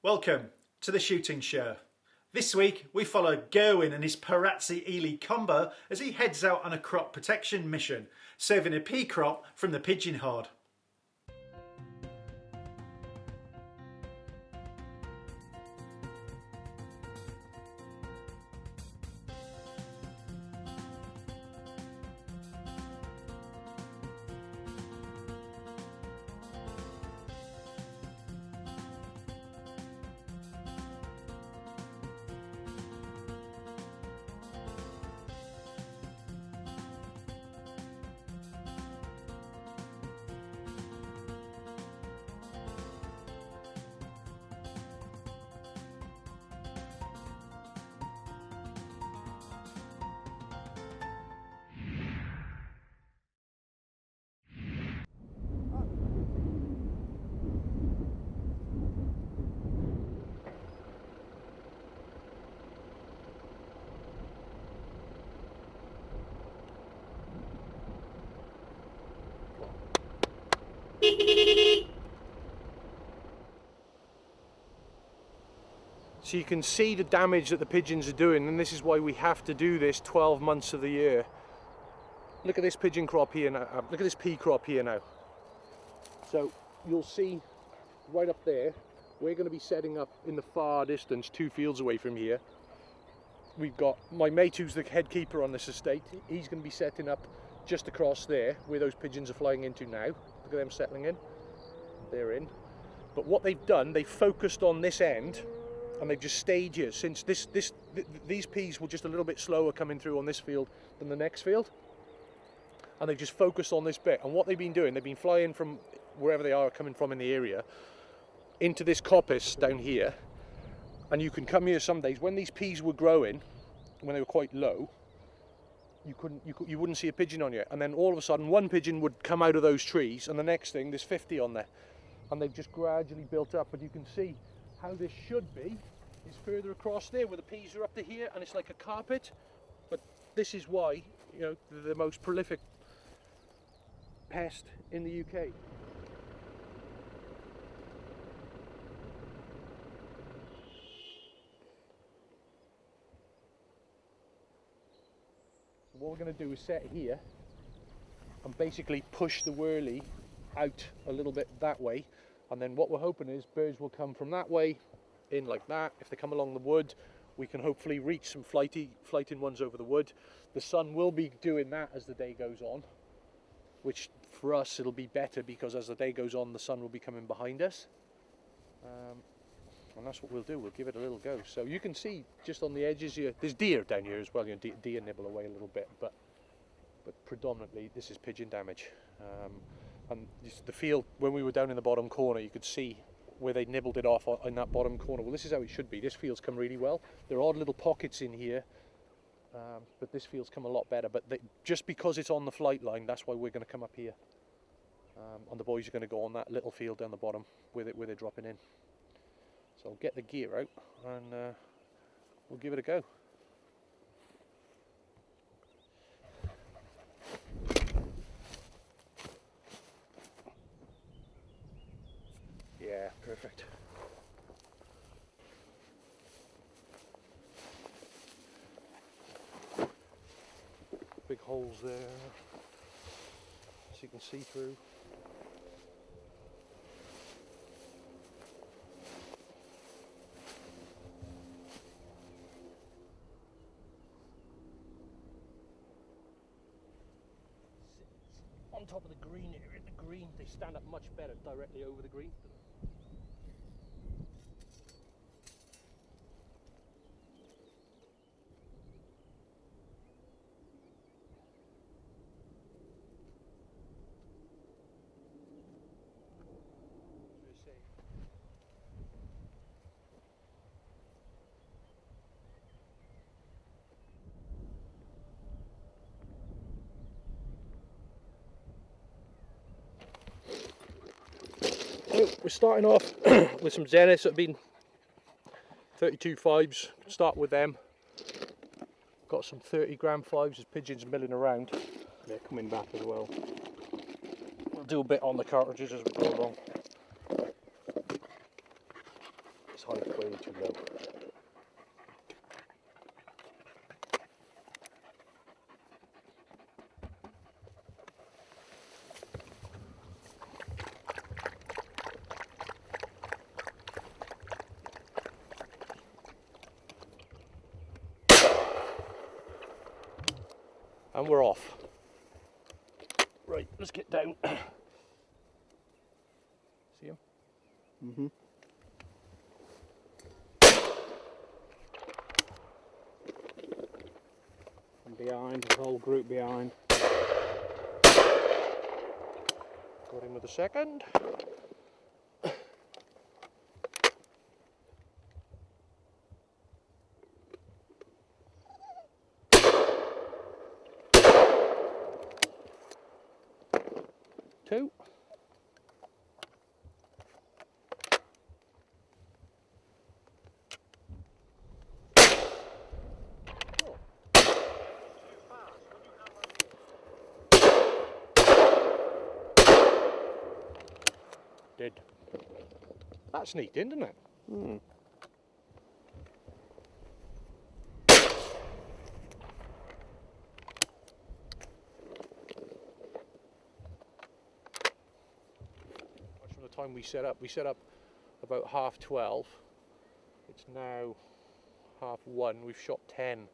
Welcome to the shooting show. This week we follow Gerwyn and his Parazzi Ely combo as he heads out on a crop protection mission, saving a pea crop from the pigeon horde. So you can see the damage that the pigeons are doing, and this is why we have to do this 12 months of the year. Look at this pigeon crop here now. Look at this pea crop here now. So you'll see right up there, we're going to be setting up in the far distance 2 fields away from here. We've got my mate who's the head keeper on this estate. He's going to be setting up just across there where those pigeons are flying into now. Look at them settling in. They're in. But what they've done, they've focused on this end and they've just stayed here since these peas were just a little bit slower coming through on this field than the next field, and they've just focused on this bit. And what they've been doing, they've been flying from wherever they are coming from in the area into this coppice down here, and you can come here some days when these peas were growing, when they were quite low, you wouldn't see a pigeon on you, and then all of a sudden one pigeon would come out of those trees and the next thing there's 50 on there, and they've just gradually built up. But you can see how this should be is further across there where the peas are up to here and it's like a carpet. But this is why, you know, they're the most prolific pest in the UK. So what we're going to do is set here and basically push the whirly out a little bit that way, and then what we're hoping is birds will come from that way in like that. If they come along the wood, we can hopefully reach some flighting ones over the wood. The sun will be doing that as the day goes on, which for us it'll be better because as the day goes on the sun will be coming behind us, and that's what we'll do. We'll give it a little go. So you can see just on the edges here, there's deer down here as well. You know, deer nibble away a little bit, but predominantly this is pigeon damage. And the field, when we were down in the bottom corner, you could see where they nibbled it off in that bottom corner. Well, this is how it should be. This field's come really well. There are odd little pockets in here, but this field's come a lot better. But just because it's on the flight line, that's why we're going to come up here. And the boys are going to go on that little field down the bottom where they're dropping in. So I'll get the gear out and we'll give it a go. Yeah, perfect. Big holes there, so you can see through. On top of the green area, the green, they stand up much better directly over the green. So we're starting off with some Zeniths that have been 32 5s. Start with them. Got some 30-gram 5s as pigeons milling around. They're coming back as well. We'll do a bit on the cartridges as we go along. This height's way too low. And we're off. Right, let's get down. See him? Mm-hmm. And behind, the whole group behind. Got him with a second. Two. Did. That's neat, isn't it? Hmm. From the time we set up about 12:30. It's now 1:30. We've shot 10,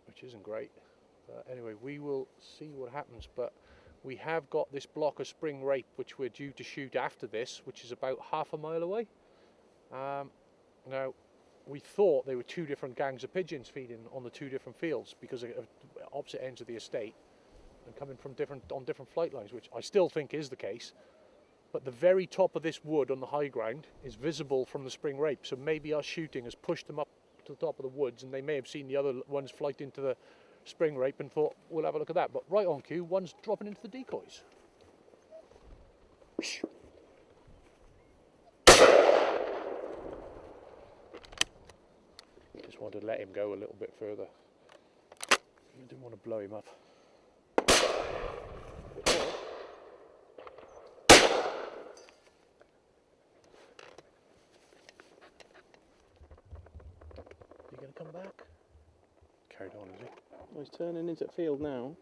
which isn't great. Anyway, we will see what happens. But we have got this block of spring rape, which we're due to shoot after this, which is about half a mile away. Now, we thought they were two different gangs of pigeons feeding on the two different fields because of opposite ends of the estate and coming from on different flight lines, which I still think is the case. But the very top of this wood on the high ground is visible from the spring rape, so maybe our shooting has pushed them up to the top of the woods, and they may have seen the other ones flight into the spring rape and thought, we'll have a look at that. But right on cue, one's dropping into the decoys. Just wanted to let him go a little bit further. I didn't want to blow him up. You gonna come back? Carried on, is he? Well, he's turning into the field now.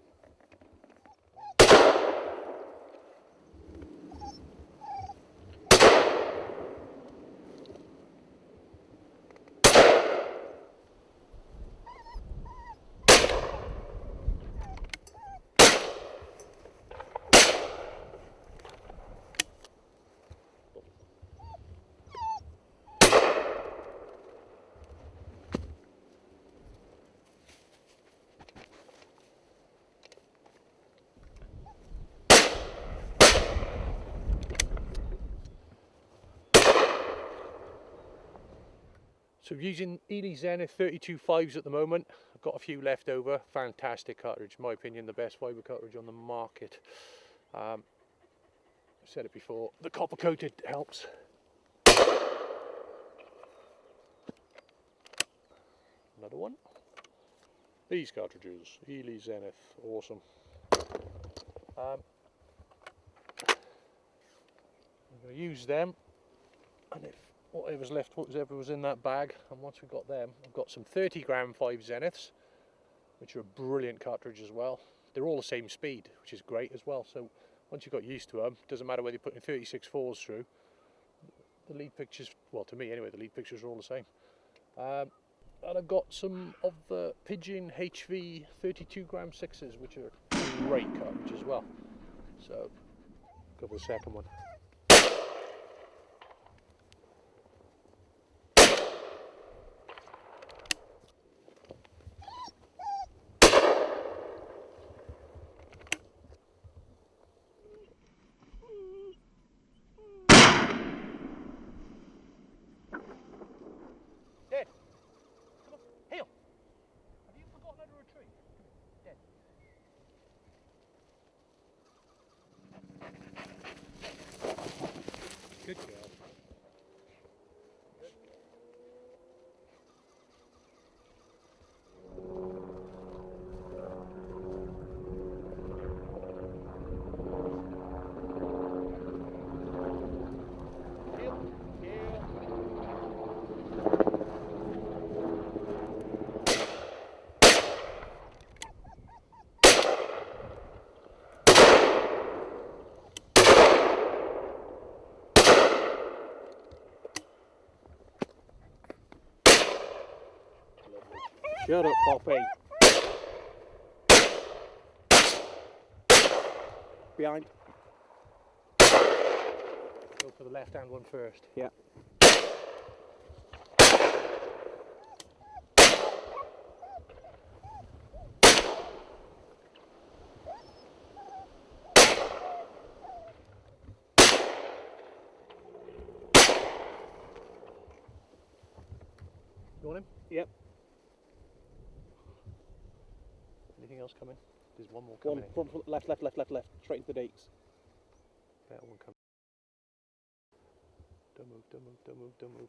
So using Ely Zenith 32.5s at the moment. I've got a few left over. Fantastic cartridge, in my opinion, the best fibre cartridge on the market. I've said it before, the copper coated helps. Another one. These cartridges, Ely Zenith, awesome. I'm going to use them, and if whatever's left, whatever was in that bag, and once we've got them, I've got some 30-gram 5 Zeniths, which are a brilliant cartridge as well. They're all the same speed, which is great as well. So once you've got used to them, doesn't matter whether you're putting 36 4s through. The lead pictures, well, to me anyway, the lead pictures are all the same. And I've got some of the Pigeon HV 32-gram 6s, which are a great cartridge as well. So go for the second one. Dead. Come on, heel. Have you forgotten how to retreat? Dead. Shut up, Poppy. Behind. Go for the left-hand one first. Yeah. You want him? Yep. Anything else coming? There's one more coming. One front, left, straight into the deeks. Better one coming. Don't move, don't move, don't move, don't move.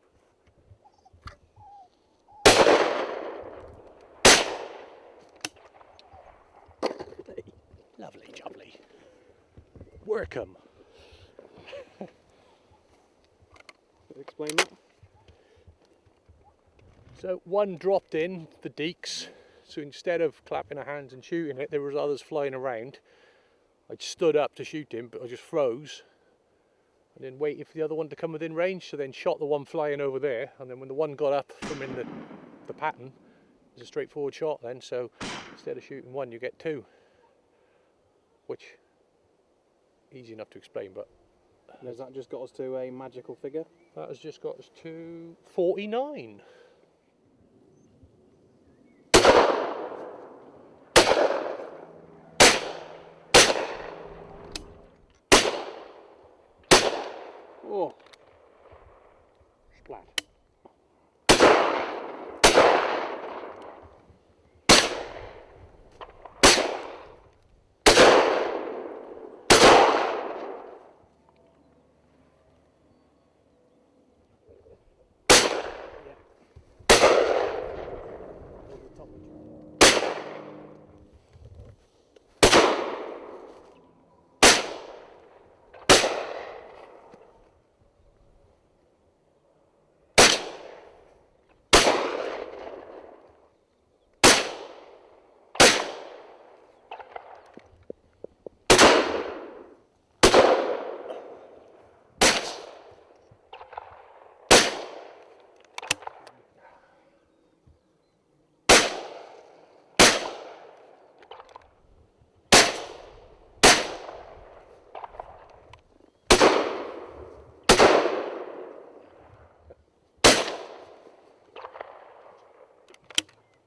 Lovely jubbly. Work 'em. Explain that. So one dropped in the deeks, so instead of clapping our hands and shooting it, there was others flying around. I stood up to shoot him, but I just froze and then waited for the other one to come within range, so then shot the one flying over there, and then when the one got up from in the pattern, it was a straightforward shot then, so instead of shooting one you get two, which easy enough to explain, but And has that just got us to a magical figure? that has just got us to 49. Oh, Splat.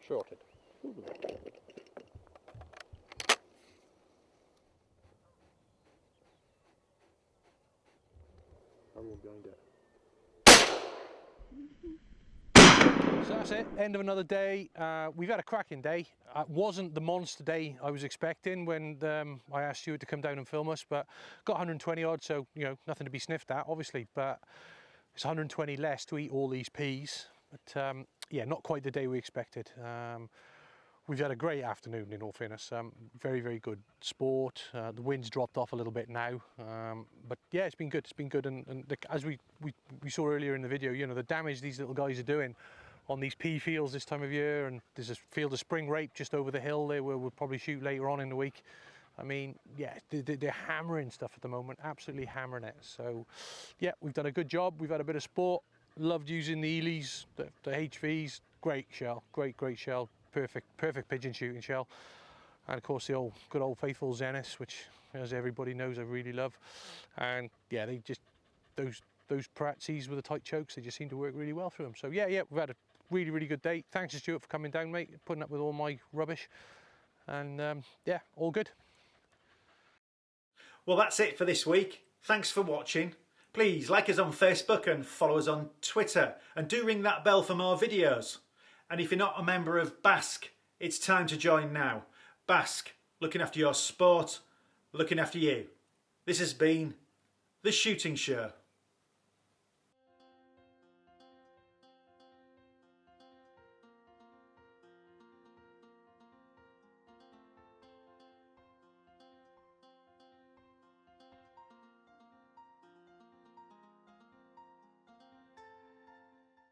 Shorted. Everyone behind it. So that's it, end of another day. We've had a cracking day. Wasn't the monster day I was expecting when I asked Stuart to come down and film us, but got 120 odd, so you know, nothing to be sniffed at obviously, but it's 120 less to eat all these peas. But yeah, not quite the day we expected. We've had a great afternoon in all fairness, very, very good sport. The wind's dropped off a little bit now, but yeah, it's been good, and as we saw earlier in the video, you know, the damage these little guys are doing on these pea fields this time of year, and there's a field of spring rape just over the hill there where we'll probably shoot later on in the week. I mean, yeah, they're hammering stuff at the moment, absolutely hammering it. So yeah, we've done a good job, we've had a bit of sport, loved using the Elys, the HVs, great shell, great shell. Perfect pigeon shooting shell, and of course the good old faithful Zenith, which as everybody knows I really love. And yeah, they just those Parazzis with the tight chokes, they just seem to work really well through them. So yeah, we've had a really good day. Thanks to Stuart for coming down, mate, putting up with all my rubbish, and yeah, all good. Well, that's it for this week. Thanks for watching. Please like us on Facebook and follow us on Twitter, and do ring that bell for more videos. And if you're not a member of BASC, it's time to join now. BASC, looking after your sport, looking after you. This has been The Shooting Show.